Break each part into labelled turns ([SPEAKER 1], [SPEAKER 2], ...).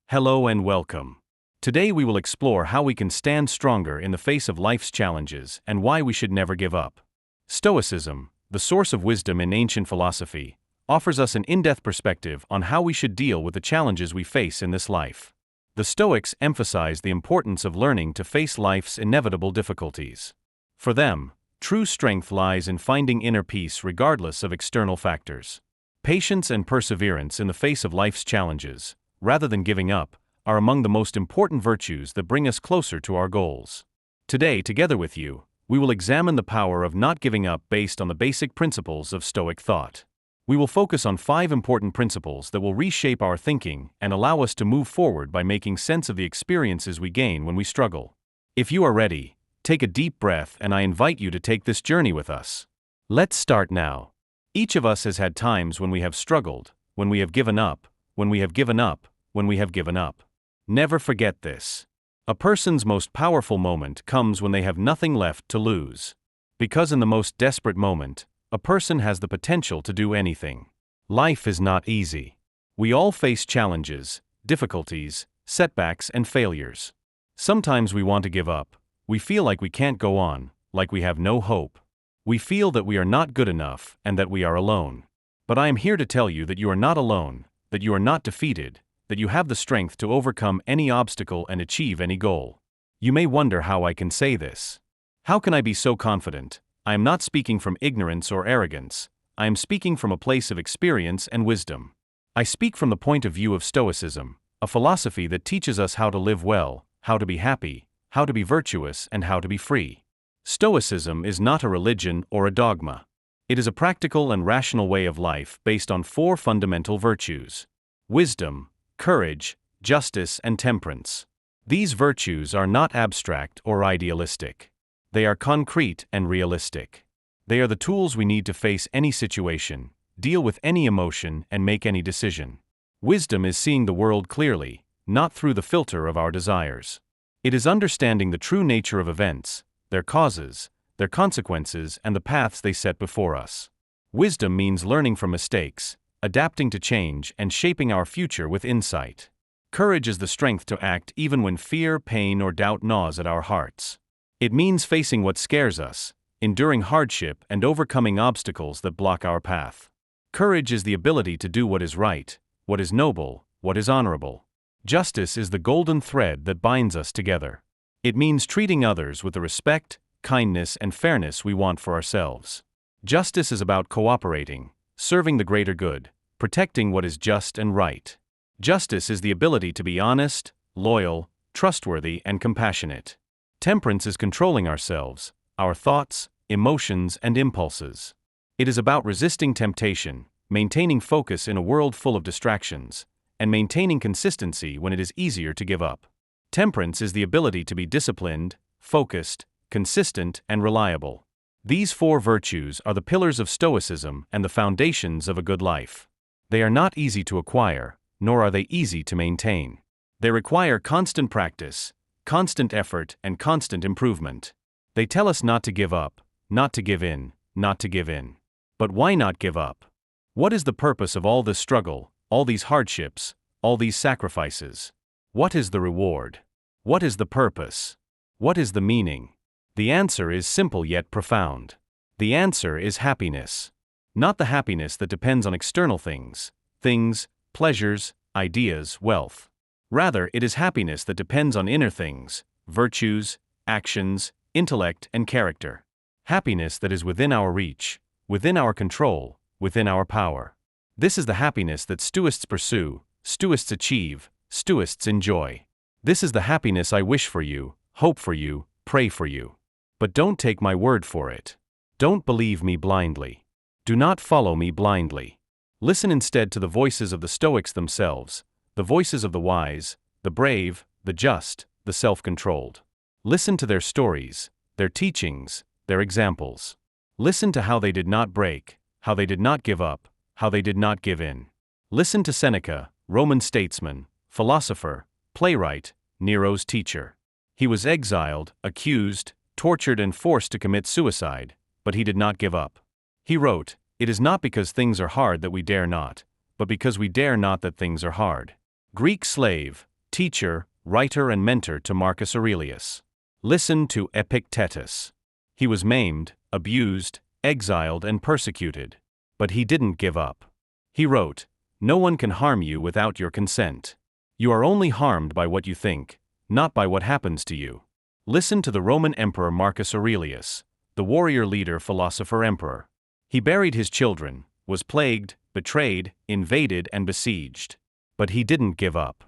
[SPEAKER 1] Hello and welcome. Today we will explore how we can stand stronger in the face of life's challenges and why we should never give up. Stoicism, the source of wisdom in ancient philosophy, offers us an in-depth perspective on how we should deal with the challenges we face in this life. The Stoics emphasize the importance of learning to face life's inevitable difficulties. For them, true strength lies in finding inner peace regardless of external factors. Patience and perseverance in the face of life's challenges, rather than giving up, are among the most important virtues that bring us closer to our goals. Today, together with you, we will examine the power of not giving up based on the basic principles of Stoic thought. We will focus on 5 important principles that will reshape our thinking and allow us to move forward by making sense of the experiences we gain when we struggle. If you are ready, take a deep breath and I invite you to take this journey with us. Let's start now. Each of us has had times when we have struggled, when we have given up, when we have given up. Never forget this. A person's most powerful moment comes when they have nothing left to lose. Because in the most desperate moment, a person has the potential to do anything. Life is not easy. We all face challenges, difficulties, setbacks, and failures. Sometimes we want to give up. We feel like we can't go on, like we have no hope. We feel that we are not good enough and that we are alone. But I am here to tell you that you are not alone, that you are not defeated, that you have the strength to overcome any obstacle and achieve any goal. You may wonder how I can say this. How can I be so confident? I am not speaking from ignorance or arrogance. I am speaking from a place of experience and wisdom. I speak from the point of view of Stoicism, a philosophy that teaches us how to live well, how to be happy, how to be virtuous, and how to be free. Stoicism is not a religion or a dogma. It is a practical and rational way of life based on 4 fundamental virtues: wisdom, courage, justice, and temperance. These virtues are not abstract or idealistic. They are concrete and realistic. They are the tools we need to face any situation, deal with any emotion, and make any decision. Wisdom is seeing the world clearly, not through the filter of our desires. It is understanding the true nature of events, their causes, their consequences, and the paths they set before us. Wisdom means learning from mistakes, adapting to change, and shaping our future with insight. Courage is the strength to act even when fear, pain, or doubt gnaws at our hearts. It means facing what scares us, enduring hardship, and overcoming obstacles that block our path. Courage is the ability to do what is right, what is noble, what is honorable. Justice is the golden thread that binds us together. It means treating others with the respect, kindness, and fairness we want for ourselves. Justice is about cooperating, serving the greater good, protecting what is just and right. Justice is the ability to be honest, loyal, trustworthy, and compassionate. Temperance is controlling ourselves, our thoughts, emotions, and impulses. It is about resisting temptation, maintaining focus in a world full of distractions, and maintaining consistency when it is easier to give up. Temperance is the ability to be disciplined, focused, consistent, and reliable. These 4 virtues are the pillars of Stoicism and the foundations of a good life. They are not easy to acquire, nor are they easy to maintain. They require constant practice, constant effort, and constant improvement. They tell us not to give up, not to give in, not to give in. But why not give up? What is the purpose of all this struggle, all these hardships, all these sacrifices? What is the reward? What is the purpose? What is the meaning? The answer is simple yet profound. The answer is happiness. Not the happiness that depends on external things, pleasures, ideas, wealth. Rather, it is happiness that depends on inner things, virtues, actions, intellect, and character. Happiness that is within our reach, within our control, within our power. This is the happiness that Stoics pursue, Stoics achieve, Stoics enjoy. This is the happiness I wish for you, hope for you, pray for you. But don't take my word for it. Don't believe me blindly. Do not follow me blindly. Listen instead to the voices of the Stoics themselves, the voices of the wise, the brave, the just, the self-controlled. Listen to their stories, their teachings, their examples. Listen to how they did not break, how they did not give up, how they did not give in. Listen to Seneca, Roman statesman, philosopher, playwright, Nero's teacher. He was exiled, accused, tortured, and forced to commit suicide, but he did not give up. He wrote, "It is not because things are hard that we dare not, but because we dare not that things are hard." Greek slave, teacher, writer and mentor to Marcus Aurelius. Listen to Epictetus. He was maimed, abused, exiled and persecuted. But he didn't give up. He wrote, "No one can harm you without your consent. You are only harmed by what you think, not by what happens to you." Listen to the Roman Emperor Marcus Aurelius, the warrior leader, philosopher, emperor. He buried his children, was plagued, betrayed, invaded and besieged. But he didn't give up.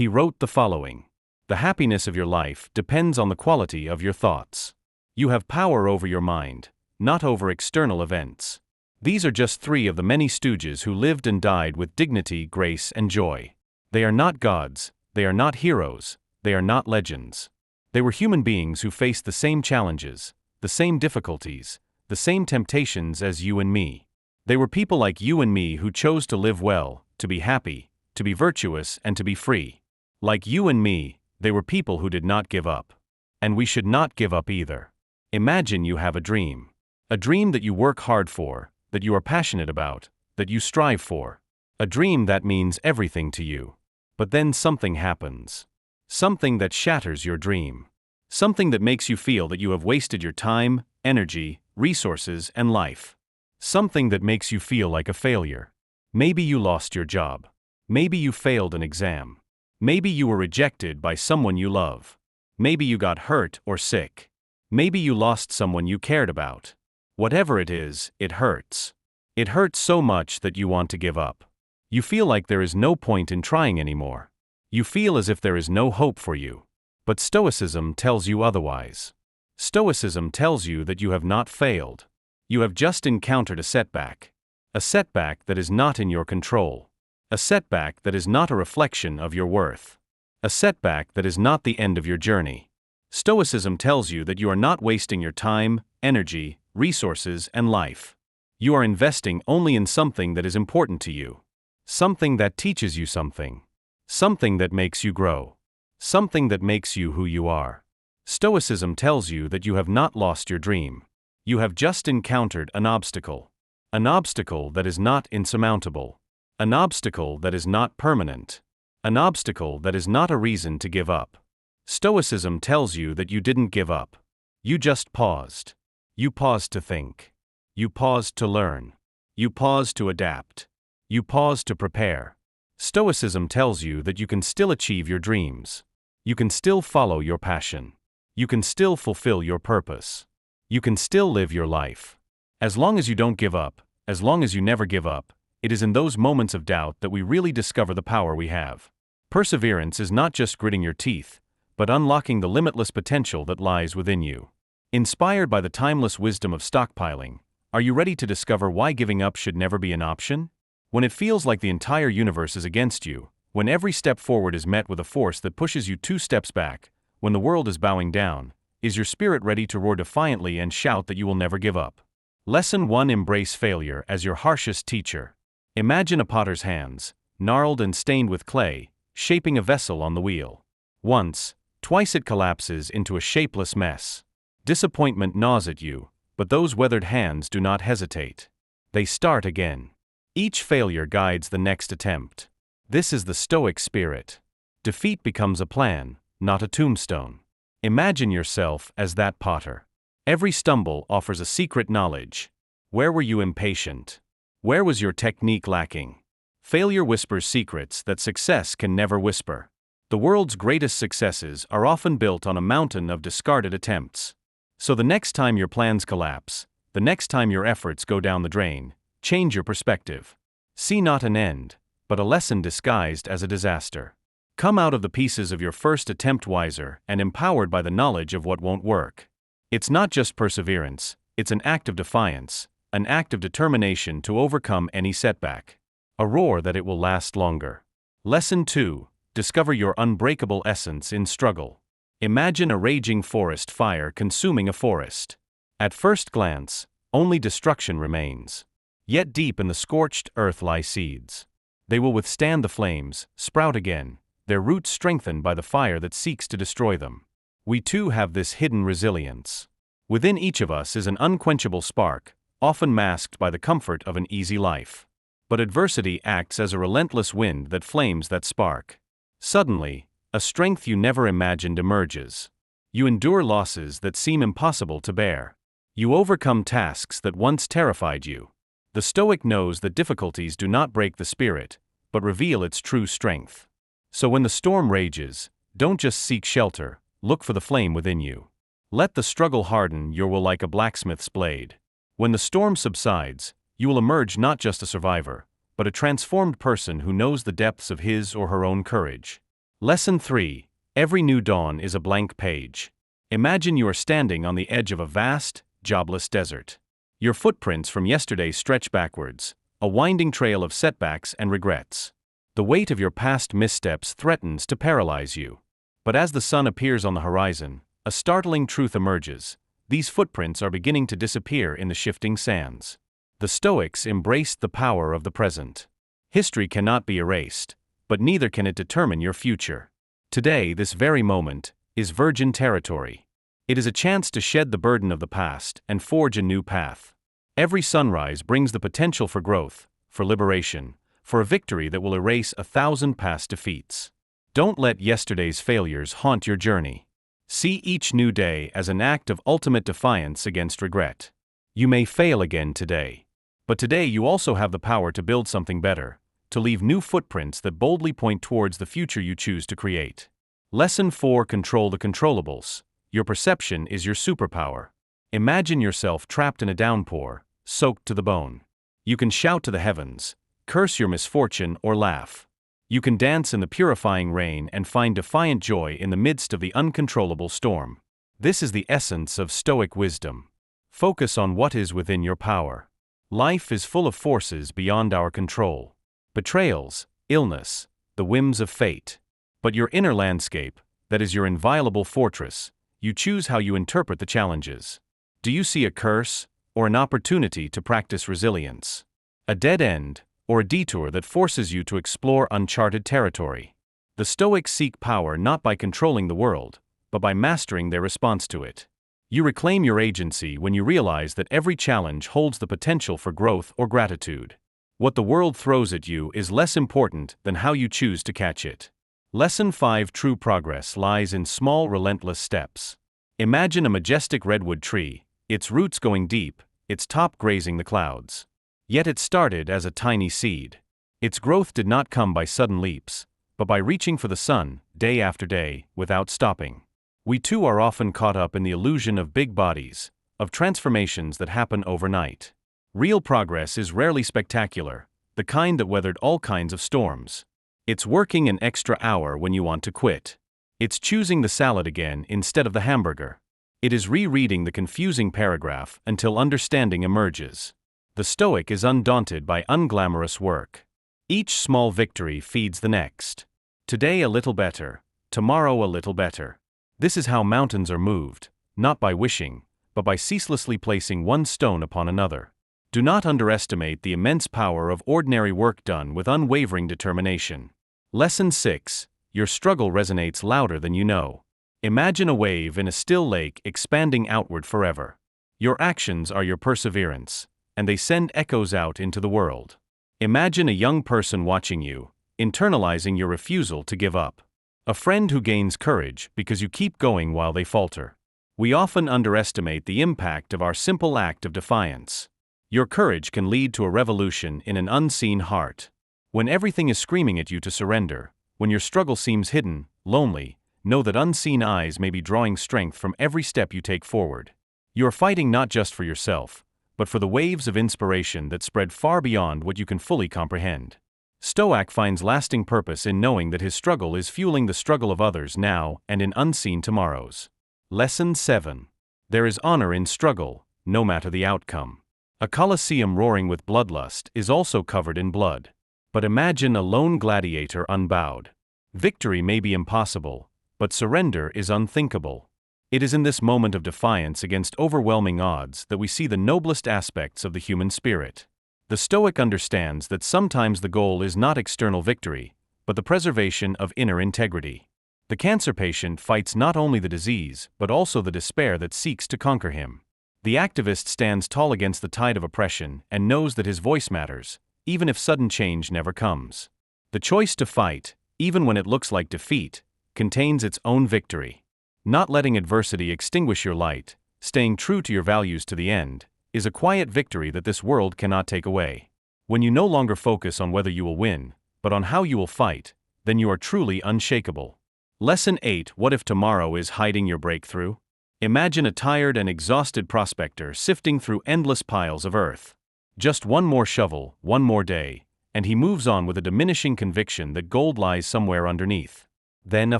[SPEAKER 1] He wrote the following: "The happiness of your life depends on the quality of your thoughts. You have power over your mind, not over external events." These are just 3 of the many stooges who lived and died with dignity, grace and joy. They are not gods, they are not heroes, they are not legends. They were human beings who faced the same challenges, the same difficulties, the same temptations as you and me. They were people like you and me who chose to live well, to be happy, to be virtuous and to be free. Like you and me, they were people who did not give up. And we should not give up either. Imagine you have a dream. A dream that you work hard for, that you are passionate about, that you strive for. A dream that means everything to you. But then something happens. Something that shatters your dream. Something that makes you feel that you have wasted your time, energy, resources, and life. Something that makes you feel like a failure. Maybe you lost your job. Maybe you failed an exam. Maybe you were rejected by someone you love. Maybe you got hurt or sick. Maybe you lost someone you cared about. Whatever it is, it hurts. It hurts so much that you want to give up. You feel like there is no point in trying anymore. You feel as if there is no hope for you. But Stoicism tells you otherwise. Stoicism tells you that you have not failed. You have just encountered a setback. A setback that is not in your control. A setback that is not a reflection of your worth. A setback that is not the end of your journey. Stoicism tells you that you are not wasting your time, energy, resources, and life. You are investing only in something that is important to you. Something that teaches you something. Something that makes you grow. Something that makes you who you are. Stoicism tells you that you have not lost your dream. You have just encountered an obstacle. An obstacle that is not insurmountable. An obstacle that is not permanent. An obstacle that is not a reason to give up. Stoicism tells you that you didn't give up. You just paused. You paused to think. You paused to learn. You paused to adapt. You paused to prepare. Stoicism tells you that you can still achieve your dreams. You can still follow your passion. You can still fulfill your purpose. You can still live your life. As long as you don't give up, as long as you never give up, it is in those moments of doubt that we really discover the power we have. Perseverance is not just gritting your teeth, but unlocking the limitless potential that lies within you. Inspired by the timeless wisdom of stockpiling, are you ready to discover why giving up should never be an option? When it feels like the entire universe is against you, when every step forward is met with a force that pushes you 2 steps back, when the world is bowing down, is your spirit ready to roar defiantly and shout that you will never give up? Lesson 1: Embrace failure as your harshest teacher. Imagine a potter's hands, gnarled and stained with clay, shaping a vessel on the wheel. Once, twice it collapses into a shapeless mess. Disappointment gnaws at you, but those weathered hands do not hesitate. They start again. Each failure guides the next attempt. This is the Stoic spirit. Defeat becomes a plan, not a tombstone. Imagine yourself as that potter. Every stumble offers a secret knowledge. Where were you impatient? Where was your technique lacking? Failure whispers secrets that success can never whisper. The world's greatest successes are often built on a mountain of discarded attempts. So the next time your plans collapse, the next time your efforts go down the drain, change your perspective. See not an end, but a lesson disguised as a disaster. Come out of the pieces of your first attempt wiser and empowered by the knowledge of what won't work. It's not just perseverance, it's an act of defiance, an act of determination to overcome any setback. A roar that it will last longer. Lesson 2: Discover your unbreakable essence in struggle. Imagine a raging forest fire consuming a forest. At first glance, only destruction remains. Yet deep in the scorched earth lie seeds. They will withstand the flames, sprout again, their roots strengthened by the fire that seeks to destroy them. We too have this hidden resilience. Within each of us is an unquenchable spark, often masked by the comfort of an easy life. But adversity acts as a relentless wind that flames that spark. Suddenly, A strength you never imagined emerges. You endure losses that seem impossible to bear. You overcome tasks that once terrified you. The Stoic knows that difficulties do not break the spirit, but reveal its true strength. So when the storm rages, don't just seek shelter, look for the flame within you. Let the struggle harden your will like a blacksmith's blade. When the storm subsides, you will emerge not just a survivor, but a transformed person who knows the depths of his or her own courage. Lesson 3. Every new dawn is a blank page. Imagine you are standing on the edge of a vast, jobless desert. Your footprints from yesterday stretch backwards, a winding trail of setbacks and regrets. The weight of your past missteps threatens to paralyze you. But as the sun appears on the horizon, a startling truth emerges. These footprints are beginning to disappear in the shifting sands. The Stoics embraced the power of the present. History cannot be erased, but neither can it determine your future. Today, this very moment, is virgin territory. It is a chance to shed the burden of the past and forge a new path. Every sunrise brings the potential for growth, for liberation, for a victory that will erase 1,000 past defeats. Don't let yesterday's failures haunt your journey. See each new day as an act of ultimate defiance against regret. You may fail again today. But today you also have the power to build something better, to leave new footprints that boldly point towards the future you choose to create. Lesson 4. Control the controllables. Your perception is your superpower. Imagine yourself trapped in a downpour, soaked to the bone. You can shout to the heavens, curse your misfortune, or laugh. You can dance in the purifying rain and find defiant joy in the midst of the uncontrollable storm. This is the essence of Stoic wisdom. Focus on what is within your power. Life is full of forces beyond our control. Betrayals, illness, the whims of fate. But your inner landscape, that is your inviolable fortress, you choose how you interpret the challenges. Do you see a curse, or an opportunity to practice resilience? A dead end, or a detour that forces you to explore uncharted territory? The Stoics seek power not by controlling the world, but by mastering their response to it. You reclaim your agency when you realize that every challenge holds the potential for growth or gratitude. What the world throws at you is less important than how you choose to catch it. Lesson 5. True progress lies in small, relentless steps. Imagine a majestic redwood tree, its roots going deep, its top grazing the clouds. Yet it started as a tiny seed. Its growth did not come by sudden leaps, but by reaching for the sun, day after day, without stopping. We too are often caught up in the illusion of big bodies, of transformations that happen overnight. Real progress is rarely spectacular, the kind that weathered all kinds of storms. It's working an extra hour when you want to quit. It's choosing the salad again instead of the hamburger. It is rereading the confusing paragraph until understanding emerges. The Stoic is undaunted by unglamorous work. Each small victory feeds the next. Today a little better, tomorrow a little better. This is how mountains are moved, not by wishing, but by ceaselessly placing one stone upon another. Do not underestimate the immense power of ordinary work done with unwavering determination. Lesson 6. Your struggle resonates louder than you know. Imagine a wave in a still lake expanding outward forever. Your actions are your perseverance, and they send echoes out into the world. Imagine a young person watching you, internalizing your refusal to give up. A friend who gains courage because you keep going while they falter. We often underestimate the impact of our simple act of defiance. Your courage can lead to a revolution in an unseen heart. When everything is screaming at you to surrender, when your struggle seems hidden, lonely, know that unseen eyes may be drawing strength from every step you take forward. You are fighting not just for yourself, but for the waves of inspiration that spread far beyond what you can fully comprehend. Stoic finds lasting purpose in knowing that his struggle is fueling the struggle of others now and in unseen tomorrows. Lesson 7. There is honor in struggle, no matter the outcome. A colosseum roaring with bloodlust is also covered in blood. But imagine a lone gladiator unbowed. Victory may be impossible, but surrender is unthinkable. It is in this moment of defiance against overwhelming odds that we see the noblest aspects of the human spirit. The Stoic understands that sometimes the goal is not external victory, but the preservation of inner integrity. The cancer patient fights not only the disease, but also the despair that seeks to conquer him. The activist stands tall against the tide of oppression and knows that his voice matters, even if sudden change never comes. The choice to fight, even when it looks like defeat, contains its own victory. Not letting adversity extinguish your light, staying true to your values to the end, is a quiet victory that this world cannot take away. When you no longer focus on whether you will win, but on how you will fight, then you are truly unshakable. Lesson 8. What if tomorrow is hiding your breakthrough? Imagine a tired and exhausted prospector sifting through endless piles of earth. Just one more shovel, one more day, and he moves on with a diminishing conviction that gold lies somewhere underneath. Then a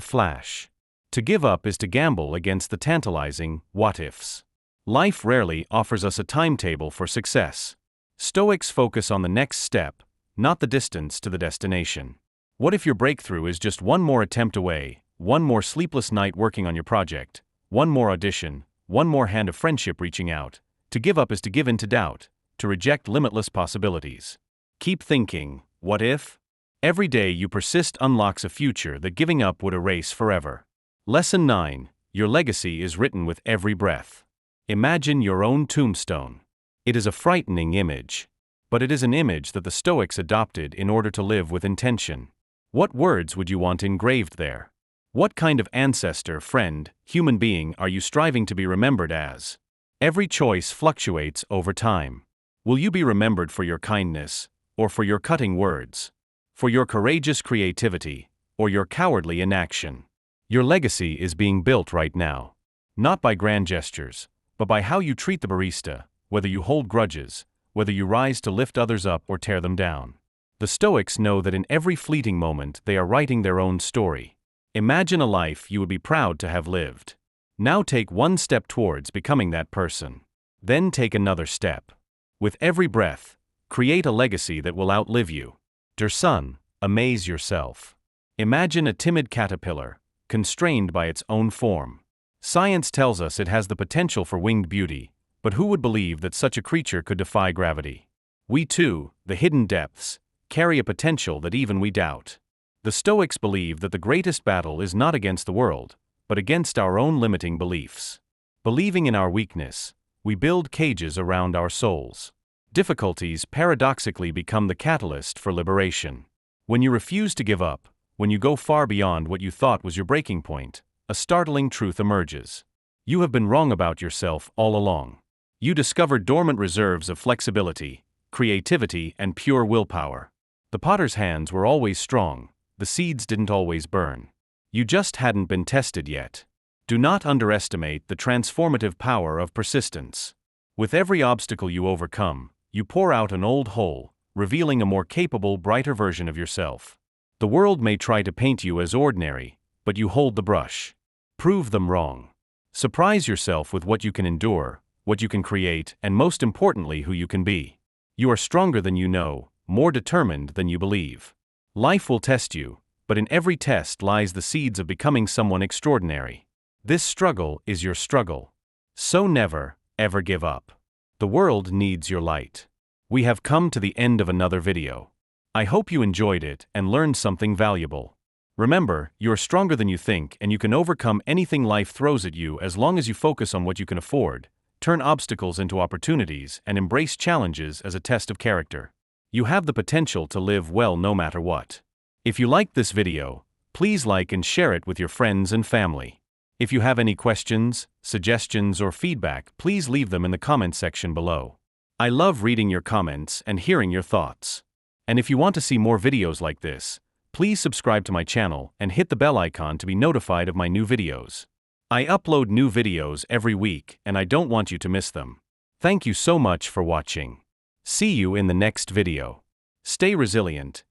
[SPEAKER 1] flash. To give up is to gamble against the tantalizing what-ifs. Life rarely offers us a timetable for success. Stoics focus on the next step, not the distance to the destination. What if your breakthrough is just one more attempt away, one more sleepless night working on your project, one more audition, one more hand of friendship reaching out? To give up is to give in to doubt, to reject limitless possibilities. Keep thinking, what if? Every day you persist unlocks a future that giving up would erase forever. Lesson 9. Your legacy is written with every breath. Imagine your own tombstone. It is a frightening image, but it is an image that the Stoics adopted in order to live with intention. What words would you want engraved there? What kind of ancestor, friend, human being are you striving to be remembered as? Every choice fluctuates over time. Will you be remembered for your kindness, or for your cutting words? For your courageous creativity, or your cowardly inaction? Your legacy is being built right now. Not by grand gestures, but by how you treat the barista, whether you hold grudges, whether you rise to lift others up or tear them down. The Stoics know that in every fleeting moment they are writing their own story. Imagine a life you would be proud to have lived. Now take one step towards becoming that person. Then take another step. With every breath, create a legacy that will outlive you. Dear son, amaze yourself. Imagine a timid caterpillar, constrained by its own form. Science tells us it has the potential for winged beauty, but who would believe that such a creature could defy gravity? We too, the hidden depths, carry a potential that even we doubt. The Stoics believe that the greatest battle is not against the world, but against our own limiting beliefs. Believing in our weakness, we build cages around our souls. Difficulties paradoxically become the catalyst for liberation. When you refuse to give up, when you go far beyond what you thought was your breaking point, a startling truth emerges. You have been wrong about yourself all along. You discovered dormant reserves of flexibility, creativity, and pure willpower. The potter's hands were always strong, the seeds didn't always burn. You just hadn't been tested yet. Do not underestimate the transformative power of persistence. With every obstacle you overcome, you pour out an old hole, revealing a more capable, brighter version of yourself. The world may try to paint you as ordinary, but you hold the brush. Prove them wrong. Surprise yourself with what you can endure, what you can create, and most importantly, who you can be. You are stronger than you know, more determined than you believe. Life will test you, but in every test lies the seeds of becoming someone extraordinary. This struggle is your struggle. So never, ever give up. The world needs your light. We have come to the end of another video. I hope you enjoyed it and learned something valuable. Remember, you are stronger than you think and you can overcome anything life throws at you as long as you focus on what you can afford, turn obstacles into opportunities, and embrace challenges as a test of character. You have the potential to live well no matter what. If you liked this video, please like and share it with your friends and family. If you have any questions, suggestions, or feedback, please leave them in the comment section below. I love reading your comments and hearing your thoughts. And if you want to see more videos like this, please subscribe to my channel and hit the bell icon to be notified of my new videos. I upload new videos every week and I don't want you to miss them. Thank you so much for watching. See you in the next video. Stay resilient,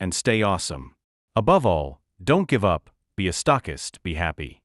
[SPEAKER 1] and stay awesome. Above all, don't give up, be a stoicist, be happy.